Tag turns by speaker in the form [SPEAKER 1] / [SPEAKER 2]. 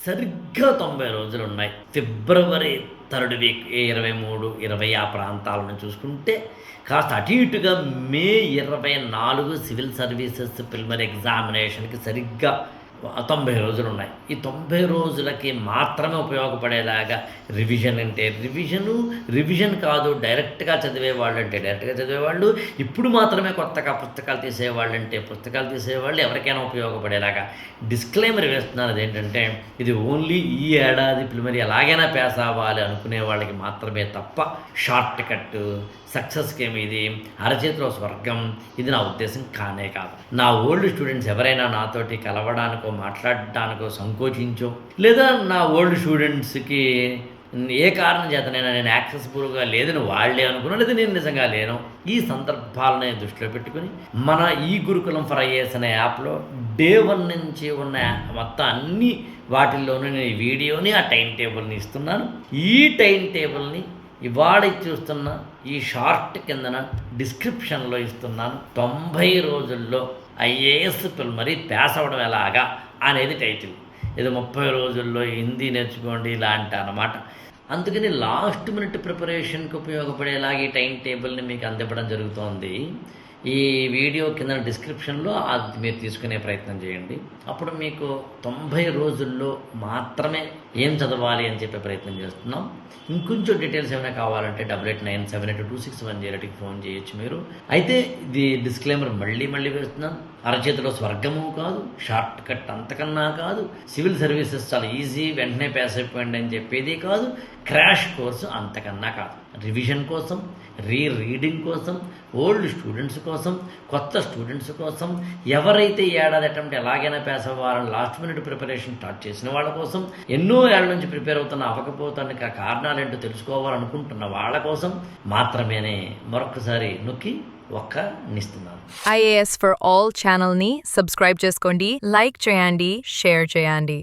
[SPEAKER 1] సరిగ్గా 90 రోజులున్నాయి. February third week 23, 20 ఆ ప్రాంతాలను చూసుకుంటే కాస్త అటు ఇటుగా మే 24 సివిల్ సర్వీసెస్ ప్రిలిమినరీ ఎగ్జామినేషన్‌కి సరిగ్గా 90 రోజులున్నాయి. ఈ 90 రోజులకి మాత్రమే ఉపయోగపడేలాగా రివిజన్ కాదు, డైరెక్ట్‌గా చదివేవాళ్ళంటే డైరెక్ట్‌గా చదివేవాళ్ళు, ఇప్పుడు మాత్రమే కొత్తగా పుస్తకాలు తీసేవాళ్ళంటే పుస్తకాలు తీసేవాళ్ళు, ఎవరికైనా ఉపయోగపడేలాగా డిస్క్లైమర్ వేస్తున్నాను. అదేంటంటే ఇది ఓన్లీ ఈ ఏడాది ప్రిలిమినరీ ఎలాగైనా పాస్ అవ్వాలి అనుకునే వాళ్ళకి మాత్రమే తప్ప షార్ట్ కట్ సక్సెస్‌కి ఏమి ఇది అరచేతిలో స్వర్గం, ఇది నా ఉద్దేశం కానే కాదు. నా ఓల్డ్ స్టూడెంట్స్ ఎవరైనా నాతోటి కలవడానికో మాట్లాడడానికో సంకోచించో, లేదా నా ఓల్డ్ స్టూడెంట్స్‌కి ఏ కారణం చేతనైనా నేను యాక్సెసిబుల్గా లేదని వాళ్ళే అనుకున్నా, లేదా నేను నిజంగా లేను, ఈ సందర్భాలని దృష్టిలో పెట్టుకుని మన ఈ గురుకులం ఫర్ ఐఏఎస్ అనే యాప్లో డే 1 నుంచి ఉన్న మొత్తం అన్ని వాటిల్లోనూ నేను ఈ వీడియోని ఆ టైం టేబుల్ని ఇస్తున్నాను. ఈ టైం టేబుల్ని ఇవాళ చూస్తున్న ఈ షార్ట్ కిందన డిస్క్రిప్షన్లో ఇస్తున్నాను. 90 రోజుల్లో ఐఏఎస్ ప్రిలిమినరీ పాస్ అవ్వడం ఎలాగా అనేది టైటిల్. ఇది 30 రోజుల్లో హిందీ నేర్చుకోండి ఇలాంటి అన్నమాట. అందుకని లాస్ట్ మినిట్ ప్రిపరేషన్కి ఉపయోగపడేలాగా ఈ టైం టేబుల్ని మీకు అందివ్వడం జరుగుతోంది. ఈ వీడియో కింద డిస్క్రిప్షన్లో అది మీరు తీసుకునే ప్రయత్నం చేయండి. అప్పుడు మీకు 90 రోజుల్లో మాత్రమే ఏం చదవాలి అని చెప్పే ప్రయత్నం చేస్తున్నాం. ఇంకొంచెం డీటెయిల్స్ ఏమైనా కావాలంటే 8897826108కి ఫోన్ చేయొచ్చు మీరు. అయితే ఇది డిస్క్లైమర్ మళ్ళీ వేస్తున్నాం. అరచేతిలో స్వర్గము కాదు, షార్ట్ కట్ అంతకన్నా కాదు, సివిల్ సర్వీసెస్ చాలా ఈజీ వెంటనే పాస్ అయిపోయింది అని చెప్పేది కాదు, క్రాష్ కోర్సు అంతకన్నా కాదు. రివిజన్ కోసం, రీడింగ్ కోసం, ఓల్డ్ స్టూడెంట్స్ కోసం, కొత్త స్టూడెంట్స్ కోసం, ఎవరైతే ఏడాది అటెంప్ట్ ఎలాగైనా పాస్ అవ్వాలని లాస్ట్ మినిట్ ప్రిపరేషన్ స్టార్ట్ చేసిన వాళ్ళ కోసం, ఎన్నో ఏళ్ళ నుంచి ప్రిపేర్ అవుతున్న అవ్వకపోతానికి ఆ కారణాలు ఏంటో తెలుసుకోవాలనుకుంటున్న వాళ్ళ కోసం మాత్రమేనే మరొకసారి నొక్కి నిస్తున్నాను.
[SPEAKER 2] IAS for All ఛానల్ని సబ్స్క్రైబ్ చేసుకోండి, లైక్ చేయండి, షేర్ చేయండి.